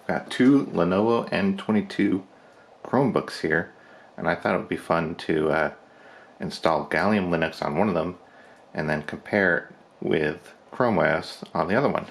Got two Lenovo N22 Chromebooks here, and I thought it would be fun to install Gallium Linux on one of them and then compare it with Chrome OS on the other one.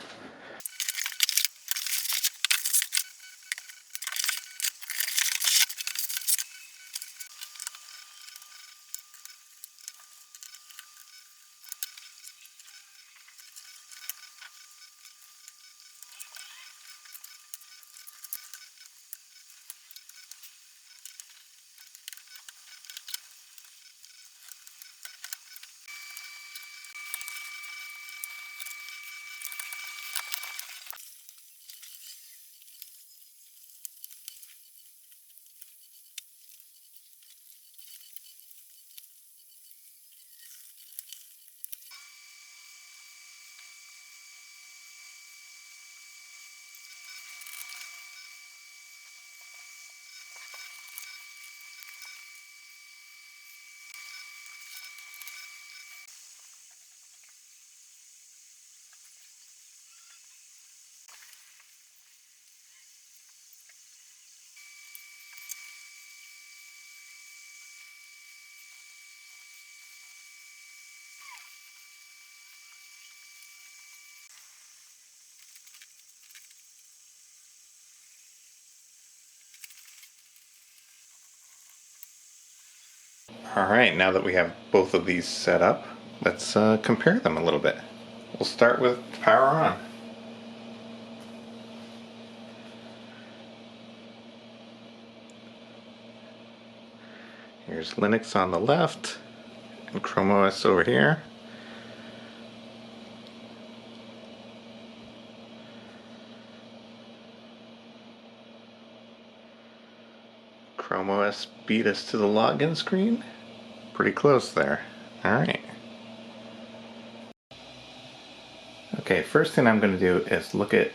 Alright, now that we have both of these set up, let's compare them a little bit. We'll start with power on. Here's Linux on the left and Chrome OS over here. Chrome OS beat us to the login screen. Pretty close there. Alright. Okay, first thing I'm going to do is look at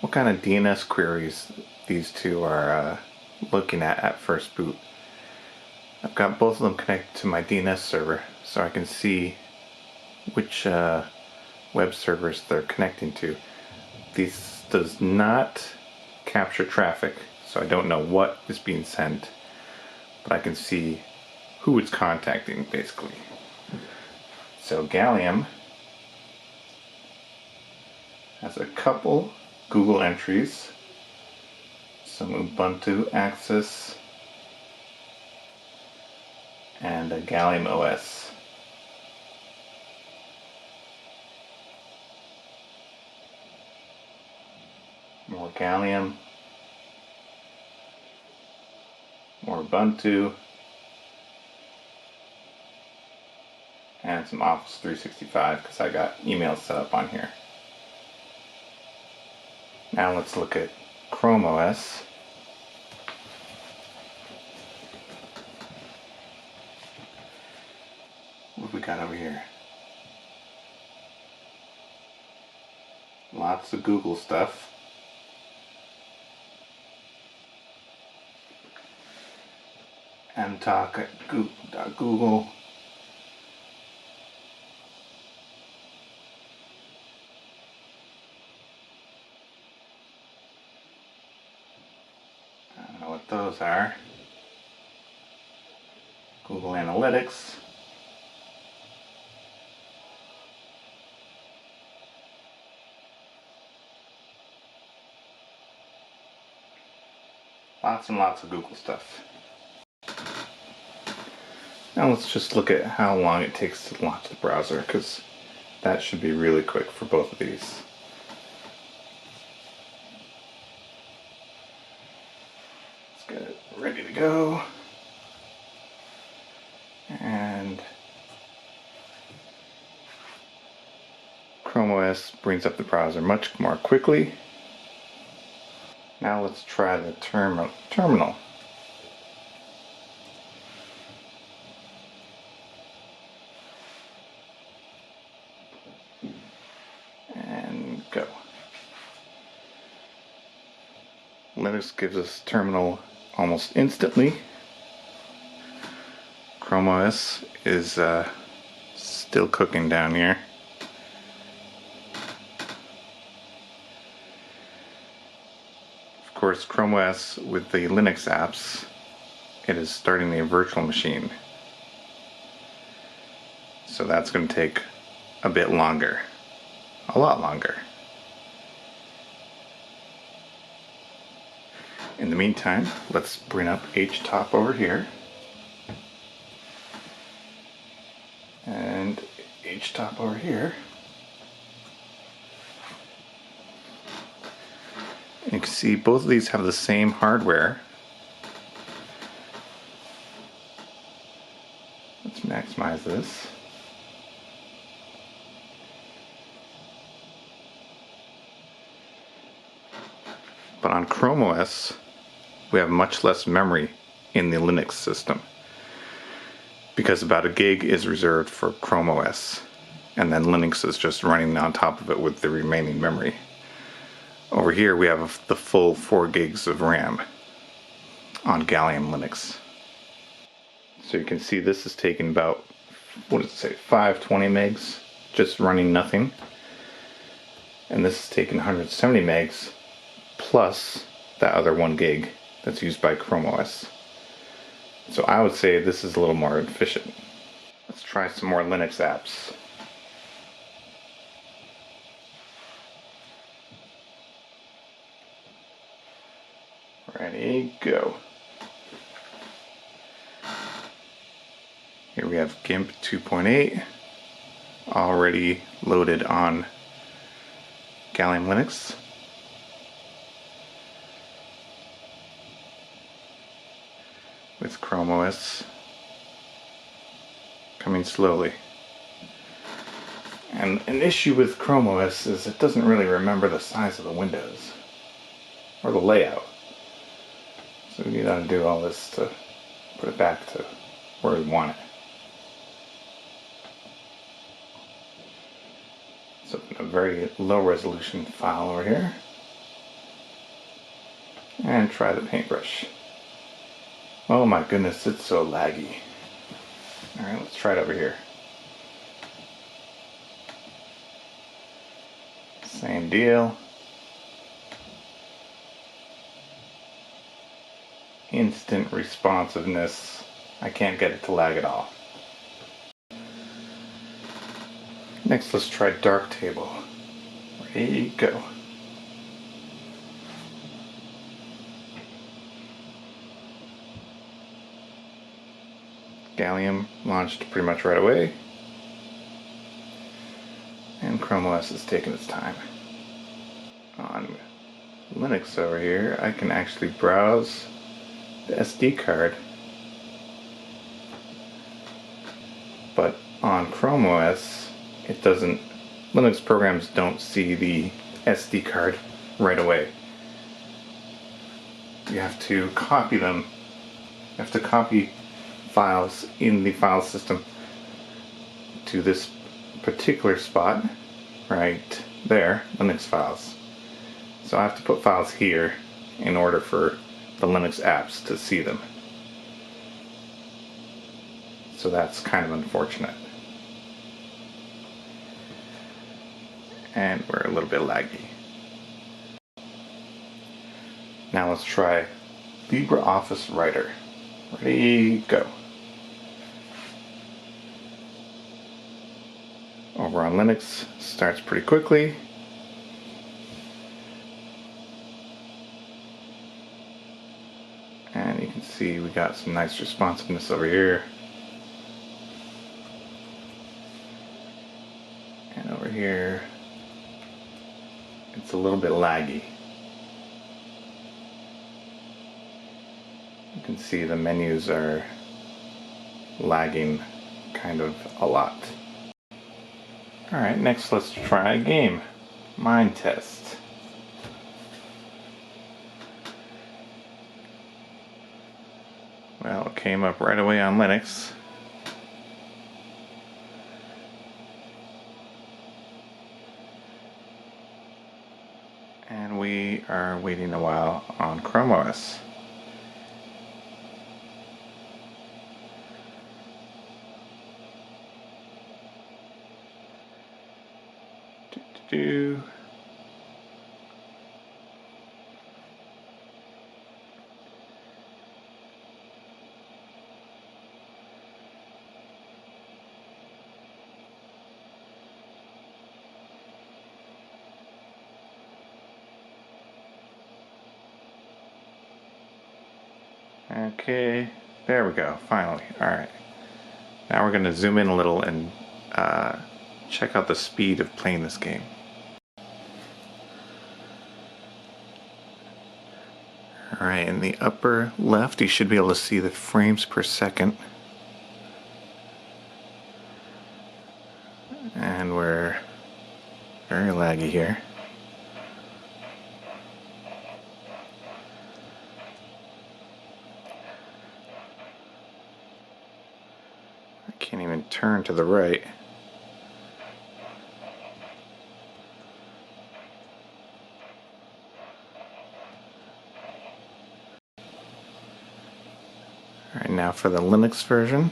what kind of DNS queries these two are looking at first boot. I've got both of them connected to my DNS server so I can see which web servers they're connecting to. This does not capture traffic, so I don't know what is being sent, but I can see who it's contacting basically. So Gallium has a couple Google entries, some Ubuntu access, and a Gallium OS. More Gallium, more Ubuntu, and some Office 365 because I got email set up on here. Now let's look at Chrome OS. What have we got over here? Lots of Google stuff. mtalk at Google. I don't know what those are. Google Analytics. Lots and lots of Google stuff. Now let's just look at how long it takes to launch the browser, because that should be really quick for both of these. Let's get it ready to go. And Chrome OS brings up the browser much more quickly. Now let's try the terminal. And go. Linux gives us terminal almost instantly. Chrome OS is still cooking down here. course, Chrome OS with the Linux apps, it is starting the virtual machine. So that's going to take a bit longer. A lot longer. In the meantime, let's bring up HTOP over here. And HTOP over here. And you can see both of these have the same hardware. Let's maximize this. But on Chrome OS, we have much less memory in the Linux system, because about 1 gig is reserved for Chrome OS, and then Linux is just running on top of it with the remaining memory. Over here we have the full 4 gigs of RAM on Gallium Linux. So you can see this is taking about, what does it say, 520 megs, just running nothing. And this is taking 170 megs plus that other 1 gig that's used by Chrome OS. So I would say this is a little more efficient. Let's try some more Linux apps. Ready, go. Here we have GIMP 2.8 already loaded on Gallium Linux. With Chrome OS coming slowly. And an issue with Chrome OS is it doesn't really remember the size of the windows or the layout. So we gotta do all this to put it back to where we want it. So a very low resolution file over here. And try the paintbrush. Oh my goodness, it's so laggy. Alright, let's try it over here. Same deal. Instant responsiveness. I can't get it to lag at all. Next, let's try Darktable. Ready, go. Gallium launched pretty much right away. And Chrome OS is taking its time. On Linux over here, I can actually browse the SD card. But on Chrome OS, it doesn't, Linux programs don't see the SD card right away. You have to copy them. You have to copy files in the file system to this particular spot right there, Linux files. So I have to put files here in order for the Linux apps to see them. So that's kind of unfortunate. And we're a little bit laggy. Now let's try LibreOffice Writer. Ready, go. Over on Linux, starts pretty quickly. And you can see we got some nice responsiveness over here. And over here, it's a little bit laggy. You can see the menus are lagging kind of a lot. Alright, next let's try a game. Mind test. Well, it came up right away on Linux. And we are waiting a while on Chrome OS. Okay, there we go, finally. Alright. Now we're going to zoom in a little and check out the speed of playing this game. Alright, in the upper left you should be able to see the frames per second. And we're very laggy here. I can't even turn to the right. Alright, now for the Linux version.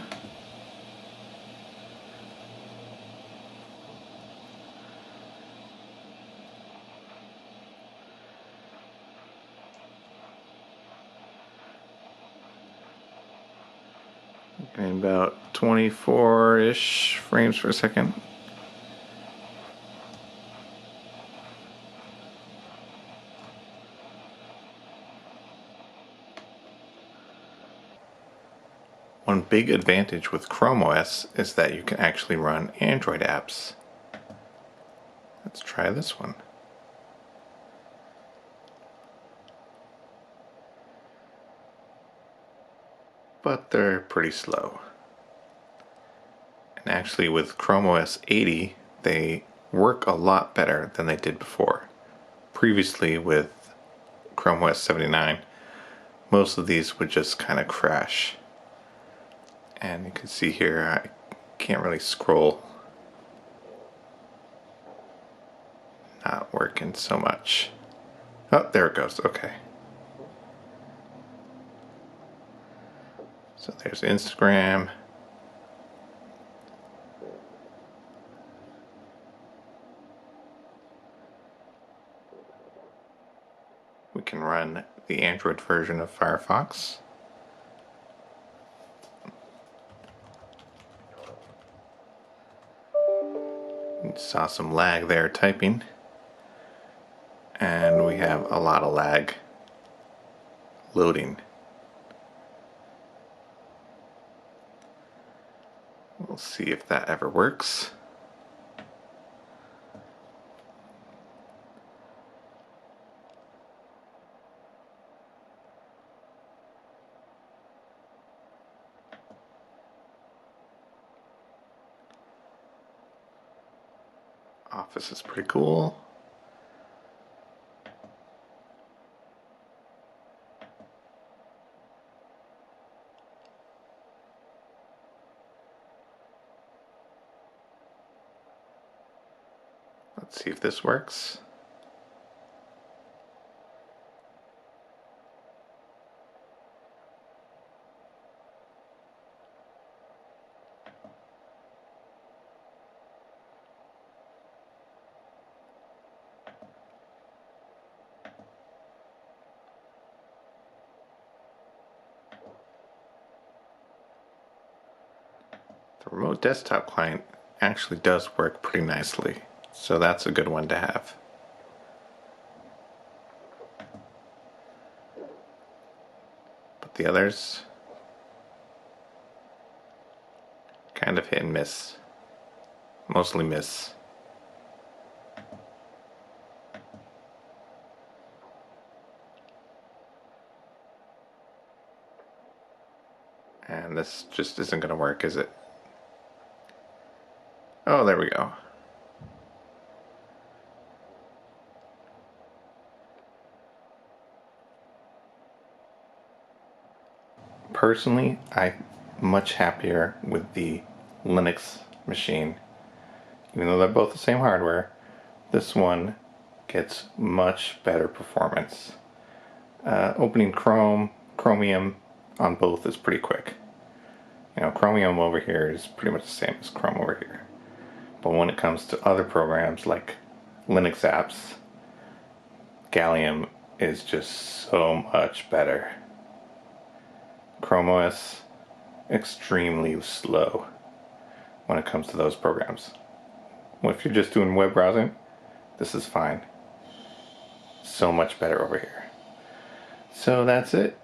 Getting about 24-ish frames per second. One big advantage with Chrome OS is that you can actually run Android apps. Let's try this one. But they're pretty slow. And actually with Chrome OS 80, they work a lot better than they did before. Previously with Chrome OS 79, most of these would just kind of crash. And you can see here, I can't really scroll. Not working so much. Oh, there it goes, okay. So there's Instagram. We can run the Android version of Firefox. Saw some lag there typing. And we have a lot of lag loading. We'll see if that ever works. Office is pretty cool. Let's see if this works. The remote desktop client actually does work pretty nicely, so that's a good one to have. But the others, kind of hit and miss. Mostly miss. And this just isn't going to work, is it? Oh, there we go. Personally, I'm much happier with the Linux machine. Even though they're both the same hardware, this one gets much better performance. Opening Chromium on both is pretty quick. You know, Chromium over here is pretty much the same as Chrome over here. But when it comes to other programs like Linux apps, Gallium is just so much better. Chrome OS, extremely slow when it comes to those programs. Well, if you're just doing web browsing, this is fine. So much better over here. So that's it.